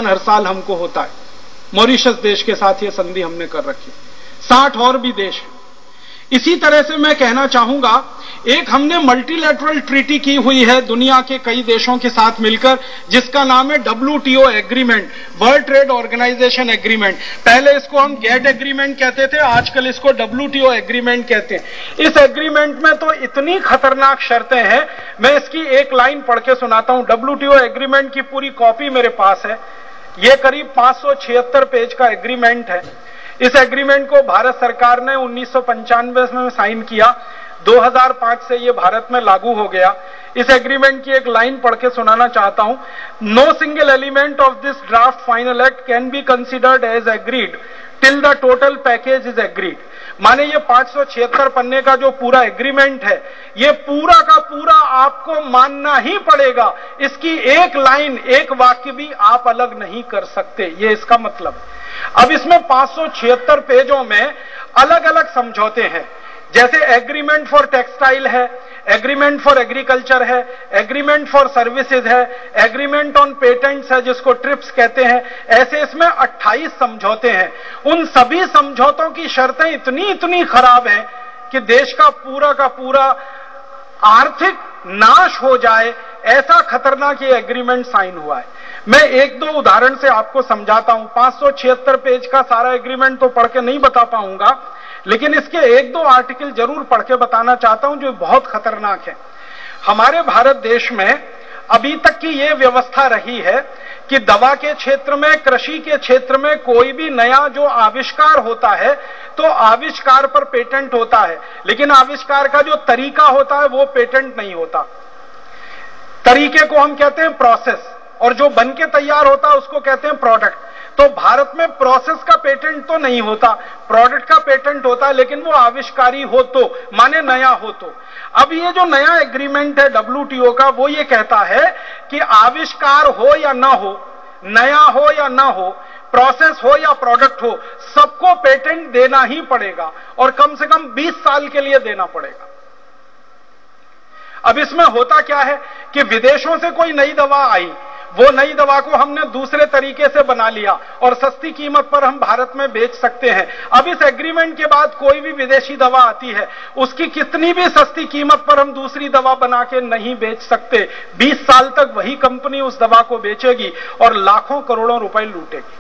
हर साल हमको होता है। मॉरिशस देश के साथ ये संधि हमने कर रखी, 60 और भी देश हैं। इसी तरह से मैं कहना चाहूंगा, एक हमने मल्टीलैटरल ट्रीटी की हुई है दुनिया के कई देशों के साथ मिलकर, जिसका नाम है WTO agreement, World Trade Organization agreement. पहले इसको हम गेट एग्रीमेंट कहते थे, आजकल इसको WTO एग्रीमेंट कहते हैं। इस एग्रीमेंट में तो इतनी खतरनाक शर्तें हैं, मैं इसकी एक लाइन पढ़ के सुनाता हूं। WTO एग्रीमेंट की पूरी कॉपी मेरे पास है। यह करीब 576 पेज का एग्रीमेंट है। इस एग्रीमेंट को भारत सरकार ने 1995 में साइन किया, 2005 से यह भारत में लागू हो गया। इस एग्रीमेंट की एक लाइन पढ़ के सुनाना चाहता हूं। No single element of this draft final act can be considered as agreed till the total package is agreed. माने ये 576 पन्ने का जो पूरा एग्रीमेंट है, ये पूरा का पूरा आपको मानना ही पड़ेगा। इसकी एक लाइन, एक वाक्य भी आप अलग नहीं कर सकते, ये इसका मतलब है। अब इसमें 576 पेजों में अलग अलग समझौते हैं, जैसे एग्रीमेंट फॉर टेक्सटाइल है, एग्रीमेंट फॉर एग्रीकल्चर है, एग्रीमेंट फॉर सर्विसेज है, एग्रीमेंट ऑन पेटेंट्स है जिसको ट्रिप्स कहते हैं। ऐसे इसमें 28 समझौते हैं। उन सभी समझौतों की शर्तें इतनी खराब हैं कि देश का पूरा आर्थिक नाश हो जाए, ऐसा खतरनाक ये एग्रीमेंट साइन हुआ है। मैं एक दो उदाहरण से आपको समझाता हूं। 576 पेज का सारा एग्रीमेंट तो पढ़ के नहीं बता पाऊंगा, लेकिन इसके एक दो आर्टिकल जरूर पढ़ के बताना चाहता हूं जो बहुत खतरनाक है। हमारे भारत देश में अभी तक की यह व्यवस्था रही है कि दवा के क्षेत्र में, कृषि के क्षेत्र में कोई भी नया जो आविष्कार होता है तो आविष्कार पर पेटेंट होता है, लेकिन आविष्कार का जो तरीका होता है वो पेटेंट नहीं होता। तरीके को हम कहते हैं प्रोसेस, और जो बन के तैयार होता है उसको कहते हैं प्रोडक्ट। तो भारत में प्रोसेस का पेटेंट तो नहीं होता, प्रोडक्ट का पेटेंट होता है, लेकिन वो आविष्कारी हो तो, माने नया हो तो। अब ये जो नया एग्रीमेंट है WTO का, वो ये कहता है कि आविष्कार हो या ना हो, नया हो या ना हो, प्रोसेस हो या प्रोडक्ट हो, सबको पेटेंट देना ही पड़ेगा, और कम से कम 20 साल के लिए देना पड़ेगा। अब इसमें होता क्या है कि विदेशों से कोई नई दवा आई, वो नई दवा को हमने दूसरे तरीके से बना लिया और सस्ती कीमत पर हम भारत में बेच सकते हैं। अब इस एग्रीमेंट के बाद कोई भी विदेशी दवा आती है, उसकी कितनी भी सस्ती कीमत पर हम दूसरी दवा बना के नहीं बेच सकते। 20 साल तक वही कंपनी उस दवा को बेचेगी और लाखों करोड़ों रुपए लूटेगी।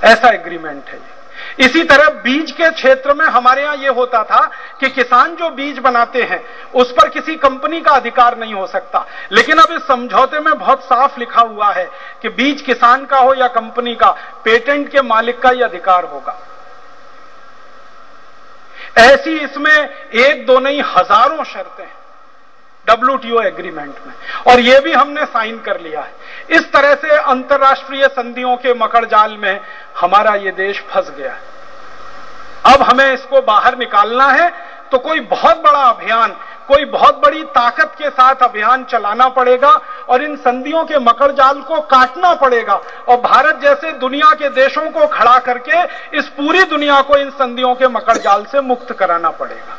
ऐसा एग्रीमेंट है ये। इसी तरह बीज के क्षेत्र में हमारे यहां यह होता था कि किसान जो बीज बनाते हैं उस पर किसी कंपनी का अधिकार नहीं हो सकता, लेकिन अब इस समझौते में बहुत साफ लिखा हुआ है कि बीज किसान का हो या कंपनी का, पेटेंट के मालिक का ही अधिकार होगा। ऐसी इसमें एक दो नहीं हजारों शर्तें हैं WTO एग्रीमेंट में, और यह भी हमने साइन कर लिया है। इस तरह से अंतर्राष्ट्रीय संधियों के मकड़जाल में हमारा यह देश फंस गया है। अब हमें इसको बाहर निकालना है तो कोई बहुत बड़ा अभियान, कोई बहुत बड़ी ताकत के साथ अभियान चलाना पड़ेगा और इन संधियों के मकड़जाल को काटना पड़ेगा, और भारत जैसे दुनिया के देशों को खड़ा करके इस पूरी दुनिया को इन संधियों के मकड़जाल से मुक्त कराना पड़ेगा।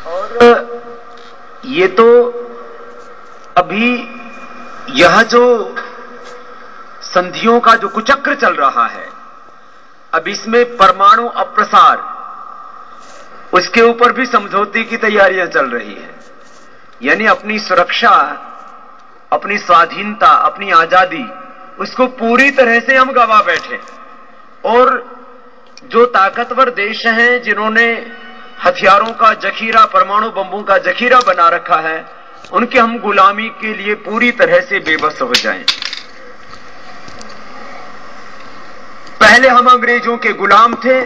और ये तो अभी यह जो संधियों का जो कुचक्र चल रहा है, अब इसमें परमाणु अप्रसार, उसके ऊपर भी समझौते की तैयारियां चल रही है। यानी अपनी सुरक्षा, अपनी स्वाधीनता, अपनी आजादी, उसको पूरी तरह से हम गवा बैठे। और जो ताकतवर देश हैं जिन्होंने हथियारों का जखीरा, परमाणु बम्बों का जखीरा बना रखा है, उनके हम गुलामी के लिए पूरी तरह से बेबस हो जाएं। पहले हम अंग्रेजों के गुलाम थे।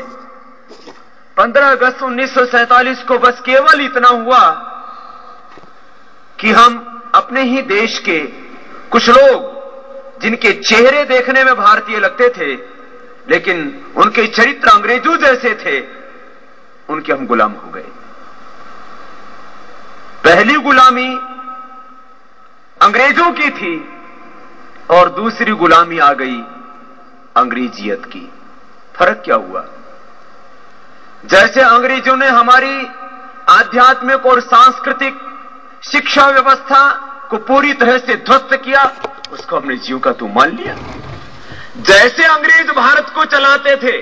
15 अगस्त 1947 को बस केवल इतना हुआ कि हम अपने ही देश के कुछ लोग जिनके चेहरे देखने में भारतीय लगते थे लेकिन उनके चरित्र अंग्रेजों जैसे थे, उनके हम गुलाम हो गए। पहली गुलामी अंग्रेजों की थी और दूसरी गुलामी आ गई अंग्रेजियत की। फर्क क्या हुआ? जैसे अंग्रेजों ने हमारी आध्यात्मिक और सांस्कृतिक शिक्षा व्यवस्था को पूरी तरह से ध्वस्त किया, उसको अपने जीव का तू मान लिया। जैसे अंग्रेज भारत को चलाते थे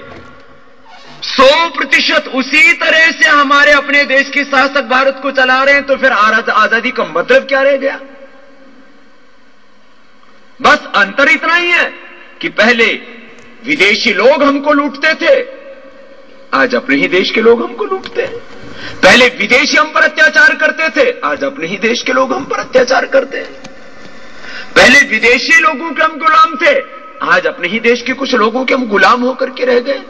100% उसी तरह से हमारे अपने देश के शासक भारत को चला रहे हैं, तो फिर आजादी का मतलब क्या रह गया? बस अंतर इतना ही है कि पहले विदेशी लोग हमको लूटते थे, आज अपने ही देश के लोग हमको लूटते हैं। पहले विदेशी हम पर अत्याचार करते थे, आज अपने ही देश के लोग हम पर अत्याचार करते हैं। पहले विदेशी लोगों के हम गुलाम थे, आज अपने ही देश के कुछ लोगों के हम गुलाम होकर के रह गए।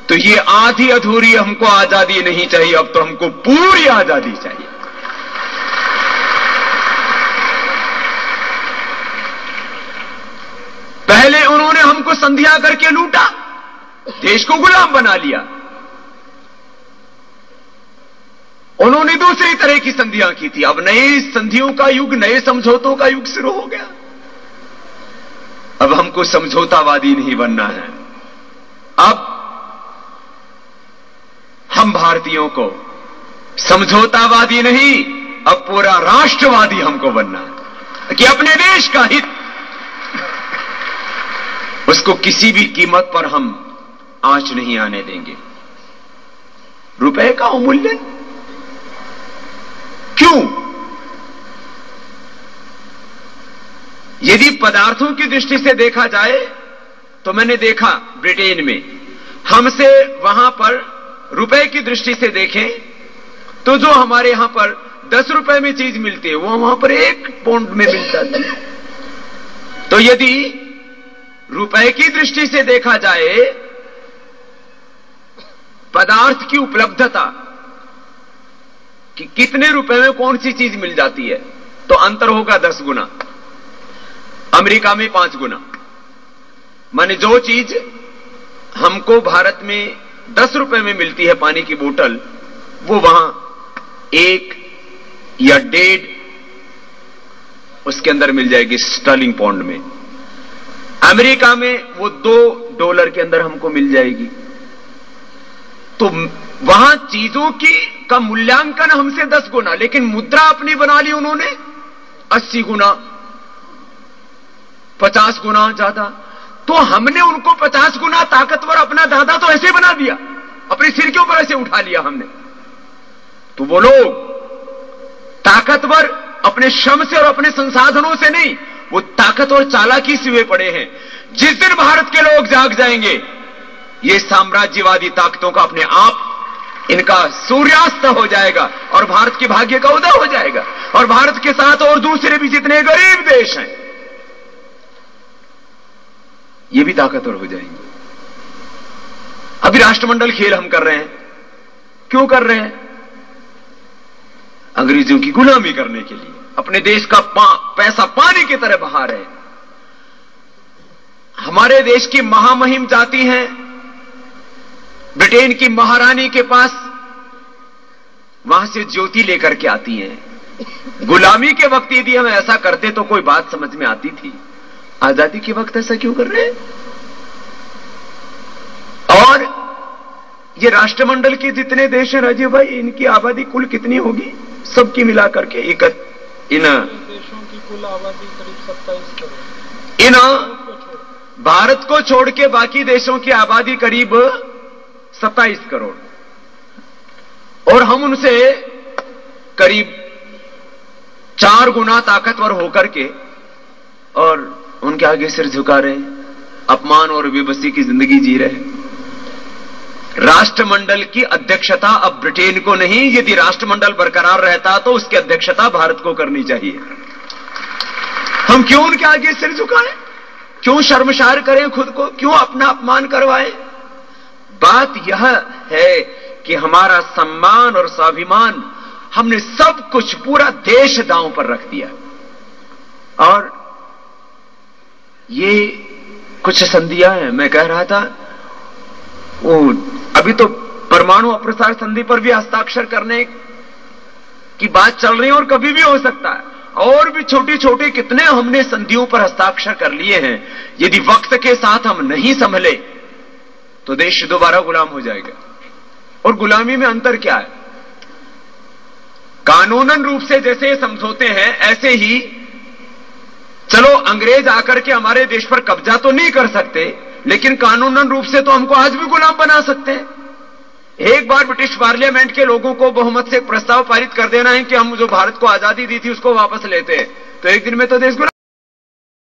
तो ये आधी अधूरी हमको आजादी नहीं चाहिए, अब तो हमको पूरी आजादी चाहिए। पहले उन्होंने हमको संधियां करके लूटा, देश को गुलाम बना लिया। उन्होंने दूसरी तरह की संधियां की थी। अब नई संधियों का युग, नए समझौतों का युग शुरू हो गया। अब हमको समझौतावादी नहीं बनना है। अब हम भारतीयों को समझौतावादी नहीं, अब पूरा राष्ट्रवादी हमको बनना है कि अपने देश का हित, उसको किसी भी कीमत पर हम आंच नहीं आने देंगे। रुपए का अवमूल्यन क्यों? यदि पदार्थों की दृष्टि से देखा जाए तो मैंने देखा ब्रिटेन में, हमसे वहां पर रुपए की दृष्टि से देखें तो जो हमारे यहां पर 10 रुपए में चीज मिलती है वो वहां पर 1 पाउंड में मिलता था। तो यदि रुपए की दृष्टि से देखा जाए पदार्थ की उपलब्धता कि कितने रुपए में कौन सी चीज मिल जाती है, तो अंतर होगा 10 गुना, अमेरिका में 5 गुना। माने जो चीज हमको भारत में 10 रुपए में मिलती है, पानी की बोतल, वो वहां 1 या 1.5 उसके अंदर मिल जाएगी स्टर्लिंग पाउंड में। अमेरिका में वो $2 के अंदर हमको मिल जाएगी। तो वहां चीजों का मूल्यांकन हमसे 10 गुना, लेकिन मुद्रा अपनी बना ली उन्होंने 80 गुना, 50 गुना ज्यादा। तो हमने उनको 50 गुना ताकतवर अपना दादा तो ऐसे बना दिया, अपने सिर के ऊपर ऐसे उठा लिया हमने। तो वो लोग ताकतवर अपने श्रम से और अपने संसाधनों से नहीं, वो ताकत और चालाकी से हुए पड़े हैं। जिस दिन भारत के लोग जाग जाएंगे, ये साम्राज्यवादी ताकतों का अपने आप इनका सूर्यास्त हो जाएगा और भारत के भाग्य का उदय हो जाएगा। और भारत के साथ और दूसरे भी जितने गरीब देश हैं, ये भी ताकतवर हो जाएंगे। अभी राष्ट्रमंडल खेल हम कर रहे हैं, क्यों कर रहे हैं? अंग्रेजों की गुलामी करने के लिए, अपने देश का पैसा पानी की तरह बहा रहे हैं। हमारे देश की महामहिम जाती हैं ब्रिटेन की महारानी के पास, वहां से ज्योति लेकर के आती हैं। गुलामी के वक्त यदि हम ऐसा करते तो कोई बात समझ में आती थी, आजादी के वक्त ऐसा क्यों कर रहे हैं? और ये राष्ट्रमंडल के जितने देश हैं राजीव भाई, इनकी आबादी कुल कितनी होगी? सबकी मिलाकर के इन देशों की कुल आबादी करीब 27 करोड़। इन भारत को छोड़ के बाकी देशों की आबादी करीब 27 करोड़, और हम उनसे करीब 4 गुना ताकतवर होकर के और उनके आगे सिर झुका रहे हैं, अपमान और बेबसी की जिंदगी जी रहे हैं। राष्ट्रमंडल की अध्यक्षता अब ब्रिटेन को नहीं, यदि राष्ट्रमंडल बरकरार रहता तो उसकी अध्यक्षता भारत को करनी चाहिए। हम क्यों उनके आगे सिर झुकाएं? क्यों शर्मसार करें खुद को? क्यों अपना अपमान करवाएं? बात यह है कि हमारा सम्मान और स्वाभिमान, हमने सब कुछ, पूरा देश दांव पर रख दिया। और ये कुछ संधियां हैं, मैं कह रहा था वो अभी तो परमाणु अप्रसार संधि पर भी हस्ताक्षर करने की बात चल रही है और कभी भी हो सकता है। और भी छोटी छोटी कितने हमने संधियों पर हस्ताक्षर कर लिए हैं। यदि वक्त के साथ हम नहीं संभले तो देश दोबारा गुलाम हो जाएगा। और गुलामी में अंतर क्या है? कानूनन रूप से जैसे ये समझौते हैं, ऐसे ही चलो अंग्रेज आकर के हमारे देश पर कब्जा तो नहीं कर सकते, लेकिन कानूनन रूप से तो हमको आज भी गुलाम बना सकते हैं। एक बार ब्रिटिश पार्लियामेंट के लोगों को बहुमत से प्रस्ताव पारित कर देना है कि हम जो भारत को आजादी दी थी उसको वापस लेते हैं, तो एक दिन में तो देश गुलाम